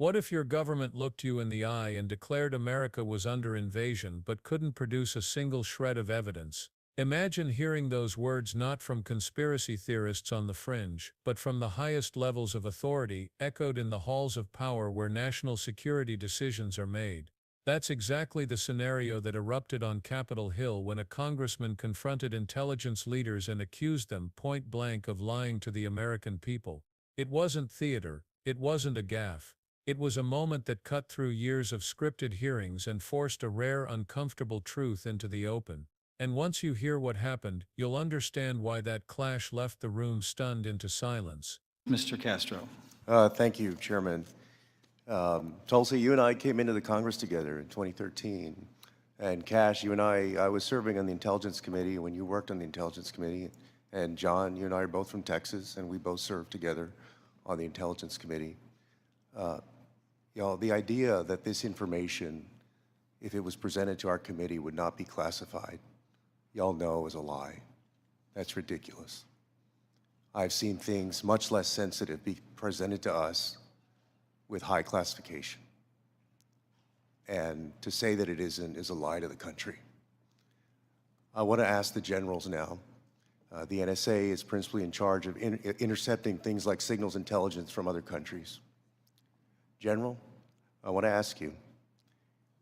What if your government looked you in the eye and declared America was under invasion but couldn't produce a single shred of evidence? Imagine hearing those words not from conspiracy theorists on the fringe, but from the highest levels of authority, echoed in the halls of power where national security decisions are made. That's exactly the scenario that erupted on Capitol Hill when a congressman confronted intelligence leaders and accused them point blank of lying to the American people. It wasn't theater, it wasn't a gaffe. It was a moment that cut through years of scripted hearings and forced a rare, uncomfortable truth into the open. And once you hear what happened, you'll understand why that clash left the room stunned into silence. Mr. Castro. Thank you, Chairman. Tulsi, you and I came into the Congress together in 2013. And Cash, you and I was serving on the Intelligence Committee when you worked on the Intelligence Committee. And John, you and I are both from Texas, and we both served together on the Intelligence Committee. The idea that this information, if it was presented to our committee, would not be classified, y'all know is a lie. That's ridiculous. I've seen things much less sensitive be presented to us with high classification. And to say that it isn't is a lie to the country. I want to ask the generals now. The NSA is principally in charge of intercepting things like signals intelligence from other countries. General, I want to ask you,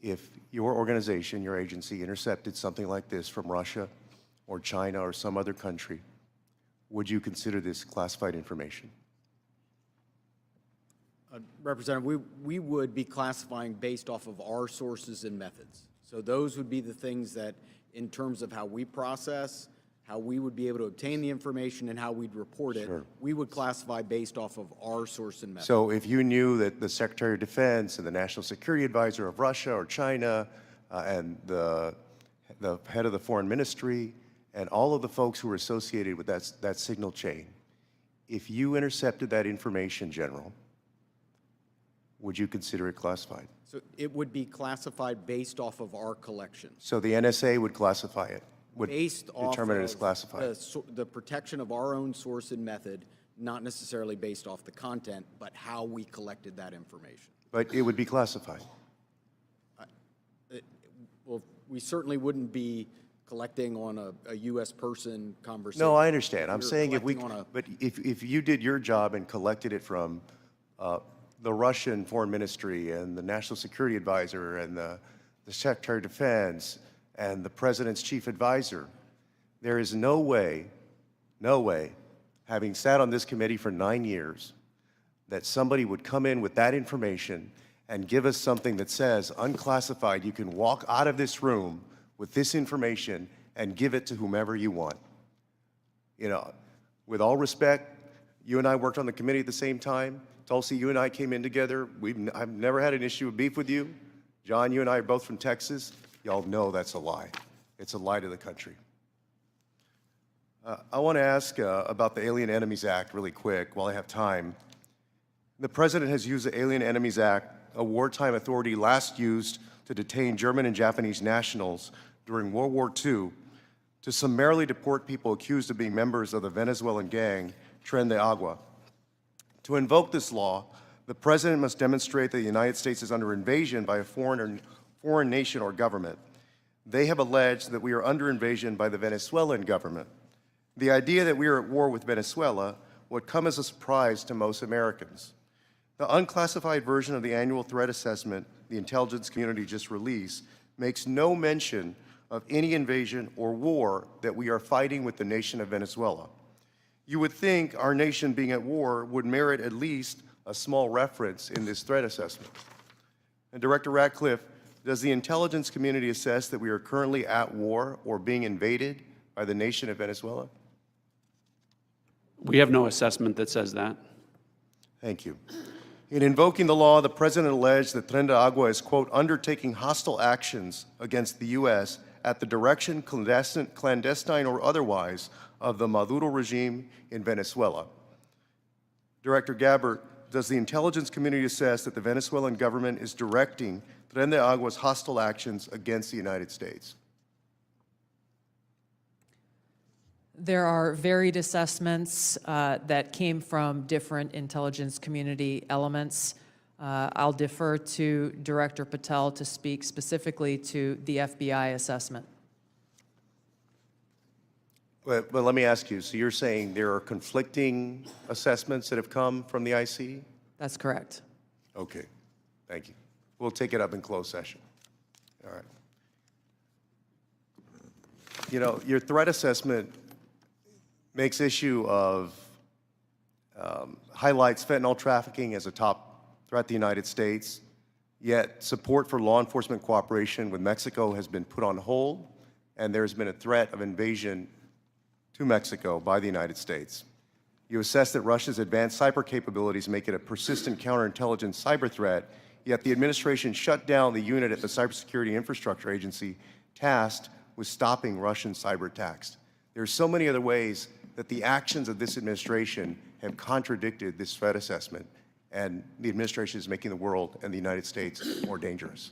if your organization, your agency, intercepted something like this from Russia or China or some other country, would you consider this classified information? Representative, we would be classifying based off of our sources and methods. So those would be the things that, in terms of how we process, how we would be able to obtain the information and how we'd report it, Sure. we would classify based off of our source and method. So if you knew that the Secretary of Defense and the National Security Advisor of Russia or China and the head of the Foreign Ministry and all of the folks who were associated with that signal chain, if you intercepted that information, General, would you consider it classified? So it would be classified based off of our collection. So the NSA would classify it, would Based off determine it as of classified. the protection of our own source and method, not necessarily based off the content, but how we collected that information. But it would be classified. Well, we certainly wouldn't be collecting on a U.S. person conversation. No, I understand. I'm We're saying collecting but if you did your job and collected it from the Russian Foreign Ministry and the National Security Advisor and the Secretary of Defense and the President's Chief Advisor, there is no way, having sat on this committee for 9 years, that somebody would come in with that information and give us something that says, unclassified, you can walk out of this room with this information and give it to whomever you want. You know, with all respect, you and I worked on the committee at the same time. Tulsi, you and I came in together. I've never had an issue of beef with you. John, you and I are both from Texas. Y'all know that's a lie. It's a lie to the country. I want to ask about the Alien Enemies Act really quick while I have time. The President has used the Alien Enemies Act, a wartime authority last used to detain German and Japanese nationals during World War II, to summarily deport people accused of being members of the Venezuelan gang Tren de Agua. To invoke this law, the President must demonstrate that the United States is under invasion by a foreign nation or government. They have alleged that we are under invasion by the Venezuelan government. The idea that we are at war with Venezuela would come as a surprise to most Americans. The unclassified version of the annual threat assessment the intelligence community just released makes no mention of any invasion or war that we are fighting with the nation of Venezuela. You would think our nation being at war would merit at least a small reference in this threat assessment. And Director Ratcliffe, does the intelligence community assess that we are currently at war or being invaded by the nation of Venezuela? We have no assessment that says that. Thank you. In invoking the law, the President alleged that Tren de Agua is, quote, undertaking hostile actions against the U.S. at the direction, clandestine or otherwise, of the Maduro regime in Venezuela. Director Gabbard, does the intelligence community assess that the Venezuelan government is directing Tren de Agua's hostile actions against the United States? There are varied assessments that came from different intelligence community elements. I'll defer to Director Patel to speak specifically to the FBI assessment. But let me ask you, so you're saying there are conflicting assessments that have come from the IC? That's correct. Okay, thank you. We'll take it up in closed session. All right. You know, your threat assessment makes issue of, highlights fentanyl trafficking as a top threat to the United States, yet support for law enforcement cooperation with Mexico has been put on hold, and there's been a threat of invasion to Mexico by the United States. You assess that Russia's advanced cyber capabilities make it a persistent counterintelligence cyber threat, yet the administration shut down the unit at the Cybersecurity Infrastructure Agency tasked with stopping Russian cyber attacks. There are so many other ways that the actions of this administration have contradicted this threat assessment, and the administration is making the world and the United States more dangerous.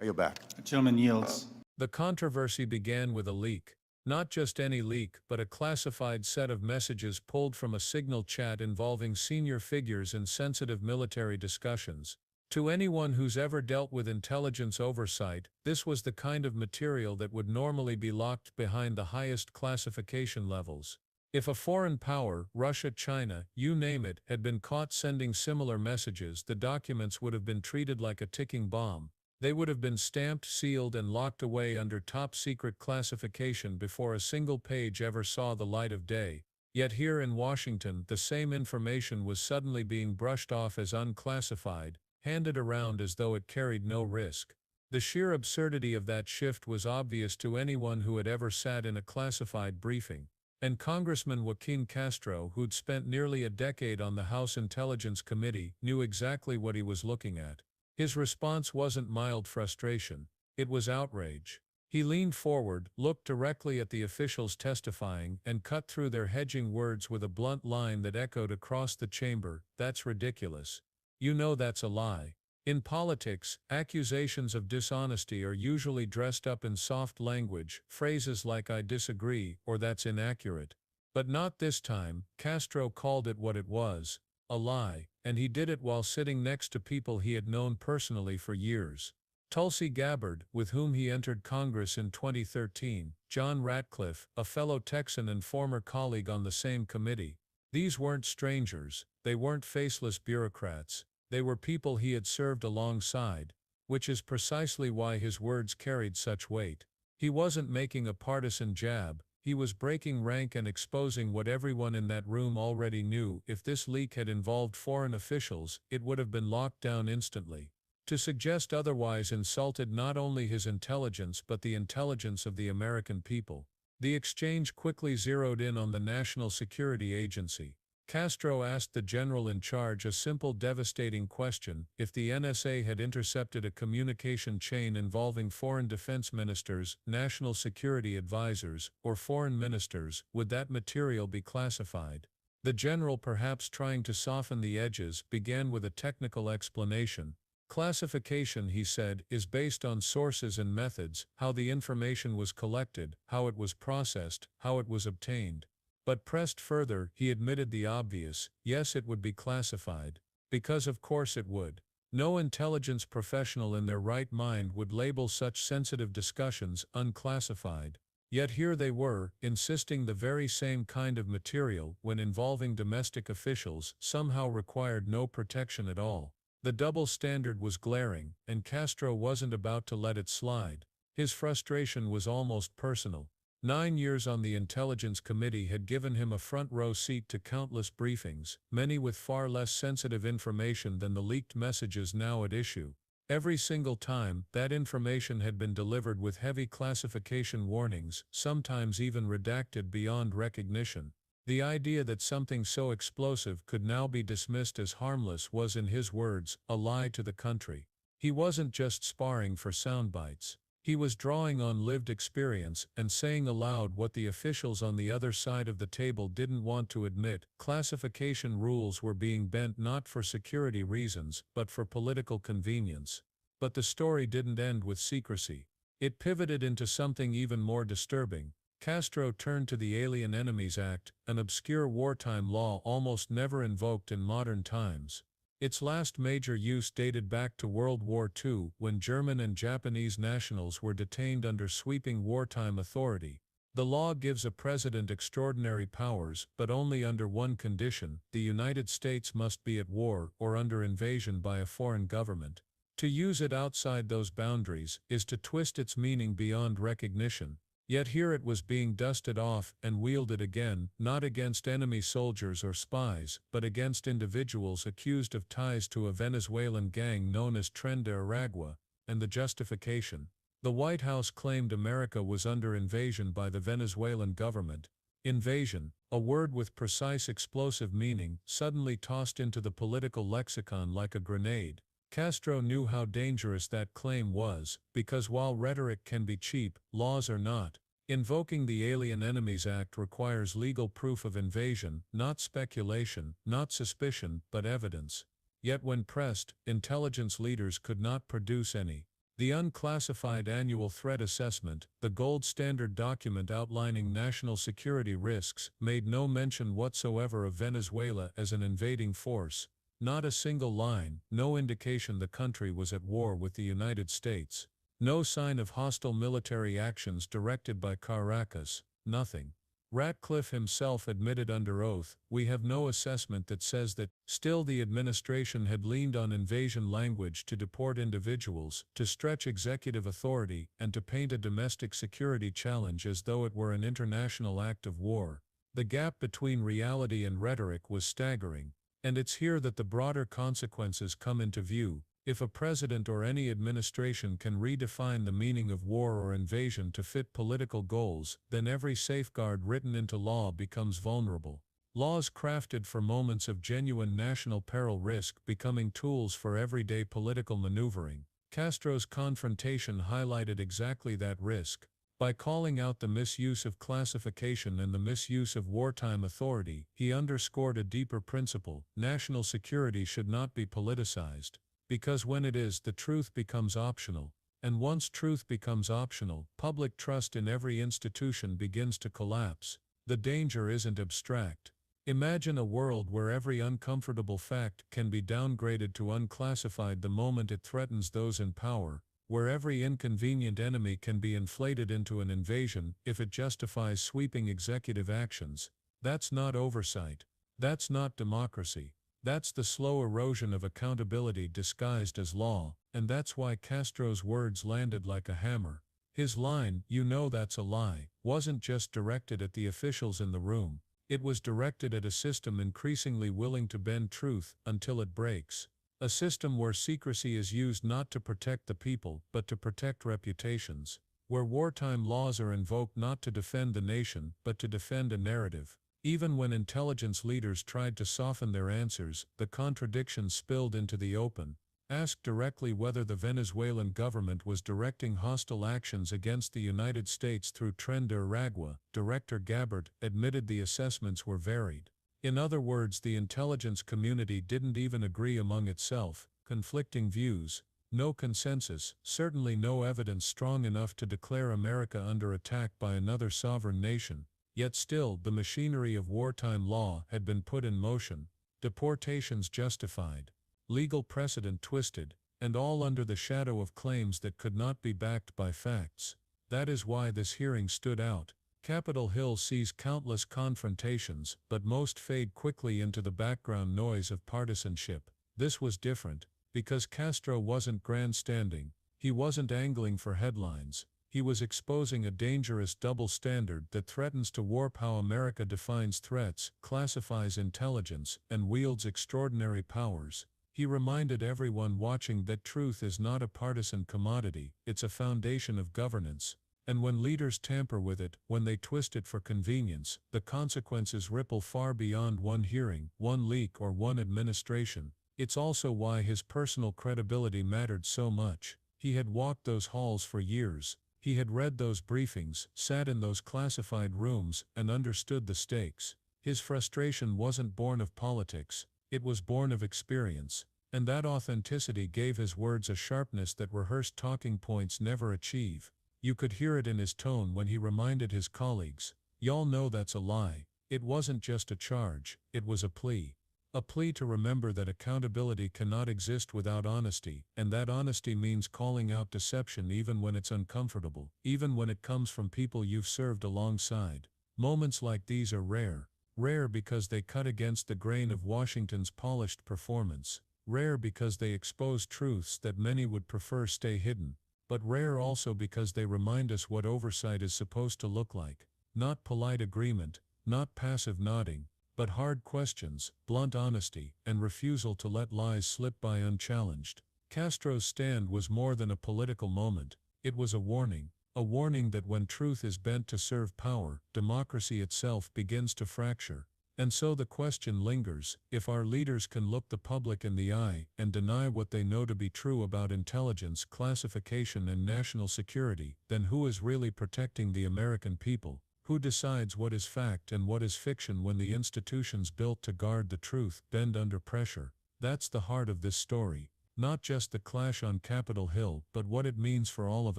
I yield back. The gentleman yields. The controversy began with a leak. Not just any leak, but a classified set of messages pulled from a Signal chat involving senior figures in sensitive military discussions. To anyone who's ever dealt with intelligence oversight, this was the kind of material that would normally be locked behind the highest classification levels. If a foreign power, Russia, China, you name it, had been caught sending similar messages, the documents would have been treated like a ticking bomb. They would have been stamped, sealed, and locked away under top-secret classification before a single page ever saw the light of day. Yet here in Washington, the same information was suddenly being brushed off as unclassified, handed around as though it carried no risk. The sheer absurdity of that shift was obvious to anyone who had ever sat in a classified briefing. And Congressman Joaquin Castro, who'd spent nearly a decade on the House Intelligence Committee, knew exactly what he was looking at. His response wasn't mild frustration, it was outrage. He leaned forward, looked directly at the officials testifying, and cut through their hedging words with a blunt line that echoed across the chamber, "That's ridiculous. You know that's a lie." In politics, accusations of dishonesty are usually dressed up in soft language, phrases like "I disagree" or "that's inaccurate." But not this time. Castro called it what it was, a lie, and he did it while sitting next to people he had known personally for years. Tulsi Gabbard, with whom he entered Congress in 2013, John Ratcliffe, a fellow Texan and former colleague on the same committee. These weren't strangers, they weren't faceless bureaucrats. They were people he had served alongside, which is precisely why his words carried such weight. He wasn't making a partisan jab, he was breaking rank and exposing what everyone in that room already knew. If this leak had involved foreign officials, it would have been locked down instantly. To suggest otherwise insulted not only his intelligence but the intelligence of the American people. The exchange quickly zeroed in on the National Security Agency. Castro asked the general in charge a simple, devastating question: if the NSA had intercepted a communication chain involving foreign defense ministers, national security advisors, or foreign ministers, would that material be classified? The general, perhaps trying to soften the edges, began with a technical explanation. Classification, he said, is based on sources and methods, how the information was collected, how it was processed, how it was obtained. But pressed further, he admitted the obvious: yes, it would be classified. Because of course it would. No intelligence professional in their right mind would label such sensitive discussions unclassified. Yet here they were, insisting the very same kind of material, when involving domestic officials, somehow required no protection at all. The double standard was glaring, and Castro wasn't about to let it slide. His frustration was almost personal. 9 years on the Intelligence Committee had given him a front-row seat to countless briefings, many with far less sensitive information than the leaked messages now at issue. Every single time, that information had been delivered with heavy classification warnings, sometimes even redacted beyond recognition. The idea that something so explosive could now be dismissed as harmless was, in his words, a lie to the country. He wasn't just sparring for sound bites. He was drawing on lived experience and saying aloud what the officials on the other side of the table didn't want to admit: classification rules were being bent not for security reasons, but for political convenience. But the story didn't end with secrecy. It pivoted into something even more disturbing. Castro turned to the Alien Enemies Act, an obscure wartime law almost never invoked in modern times. Its last major use dated back to World War II, when German and Japanese nationals were detained under sweeping wartime authority. The law gives a president extraordinary powers, but only under one condition: the United States must be at war or under invasion by a foreign government. To use it outside those boundaries is to twist its meaning beyond recognition. Yet here it was being dusted off and wielded again, not against enemy soldiers or spies, but against individuals accused of ties to a Venezuelan gang known as Tren de Aragua, and the justification. The White House claimed America was under invasion by the Venezuelan government. Invasion, a word with precise explosive meaning, suddenly tossed into the political lexicon like a grenade. Castro knew how dangerous that claim was, because while rhetoric can be cheap, laws are not. Invoking the Alien Enemies Act requires legal proof of invasion, not speculation, not suspicion, but evidence. Yet when pressed, intelligence leaders could not produce any. The unclassified annual threat assessment, the gold standard document outlining national security risks, made no mention whatsoever of Venezuela as an invading force. Not a single line, no indication the country was at war with the United States. No sign of hostile military actions directed by Caracas, nothing. Ratcliffe himself admitted under oath, "We have no assessment that says that." Still, the administration had leaned on invasion language to deport individuals, to stretch executive authority, and to paint a domestic security challenge as though it were an international act of war. The gap between reality and rhetoric was staggering. And it's here that the broader consequences come into view. If a president or any administration can redefine the meaning of war or invasion to fit political goals, then every safeguard written into law becomes vulnerable. Laws crafted for moments of genuine national peril risk becoming tools for everyday political maneuvering. Castro's confrontation highlighted exactly that risk. By calling out the misuse of classification and the misuse of wartime authority, he underscored a deeper principle: national security should not be politicized. Because when it is, the truth becomes optional. And once truth becomes optional, public trust in every institution begins to collapse. The danger isn't abstract. Imagine a world where every uncomfortable fact can be downgraded to unclassified the moment it threatens those in power, where every inconvenient enemy can be inflated into an invasion if it justifies sweeping executive actions. That's not oversight. That's not democracy. That's the slow erosion of accountability disguised as law, and that's why Castro's words landed like a hammer. His line, "You know that's a lie," wasn't just directed at the officials in the room. It was directed at a system increasingly willing to bend truth until it breaks. A system where secrecy is used not to protect the people, but to protect reputations. Where wartime laws are invoked not to defend the nation, but to defend a narrative. Even when intelligence leaders tried to soften their answers, the contradictions spilled into the open. Asked directly whether the Venezuelan government was directing hostile actions against the United States through Tren de Aragua, Director Gabbard admitted the assessments were varied. In other words, the intelligence community didn't even agree among itself. Conflicting views, no consensus, certainly no evidence strong enough to declare America under attack by another sovereign nation. Yet still, the machinery of wartime law had been put in motion, deportations justified, legal precedent twisted, and all under the shadow of claims that could not be backed by facts. That is why this hearing stood out. Capitol Hill sees countless confrontations, but most fade quickly into the background noise of partisanship. This was different, because Castro wasn't grandstanding, he wasn't angling for headlines. He was exposing a dangerous double standard that threatens to warp how America defines threats, classifies intelligence, and wields extraordinary powers. He reminded everyone watching that truth is not a partisan commodity, it's a foundation of governance. And when leaders tamper with it, when they twist it for convenience, the consequences ripple far beyond one hearing, one leak, or one administration. It's also why his personal credibility mattered so much. He had walked those halls for years. He had read those briefings, sat in those classified rooms, and understood the stakes. His frustration wasn't born of politics, it was born of experience. And that authenticity gave his words a sharpness that rehearsed talking points never achieve. You could hear it in his tone when he reminded his colleagues, "Y'all know that's a lie." It wasn't just a charge, it was a plea. A plea to remember that accountability cannot exist without honesty, and that honesty means calling out deception even when it's uncomfortable, even when it comes from people you've served alongside. Moments like these are rare. Rare because they cut against the grain of Washington's polished performance. Rare because they expose truths that many would prefer stay hidden. But rare also because they remind us what oversight is supposed to look like. Not polite agreement, not passive nodding, but hard questions, blunt honesty, and refusal to let lies slip by unchallenged. Castro's stand was more than a political moment. It was a warning that when truth is bent to serve power, democracy itself begins to fracture. And so the question lingers, if our leaders can look the public in the eye and deny what they know to be true about intelligence, classification, and national security, then who is really protecting the American people? Who decides what is fact and what is fiction when the institutions built to guard the truth bend under pressure? That's the heart of this story. Not just the clash on Capitol Hill, but what it means for all of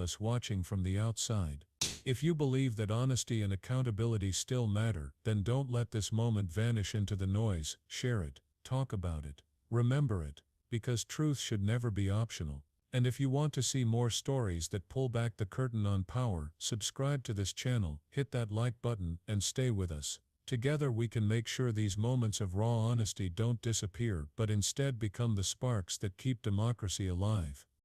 us watching from the outside. If you believe that honesty and accountability still matter, then don't let this moment vanish into the noise. Share it, talk about it, remember it, because truth should never be optional. And if you want to see more stories that pull back the curtain on power, subscribe to this channel, hit that like button, and stay with us. Together we can make sure these moments of raw honesty don't disappear, but instead become the sparks that keep democracy alive.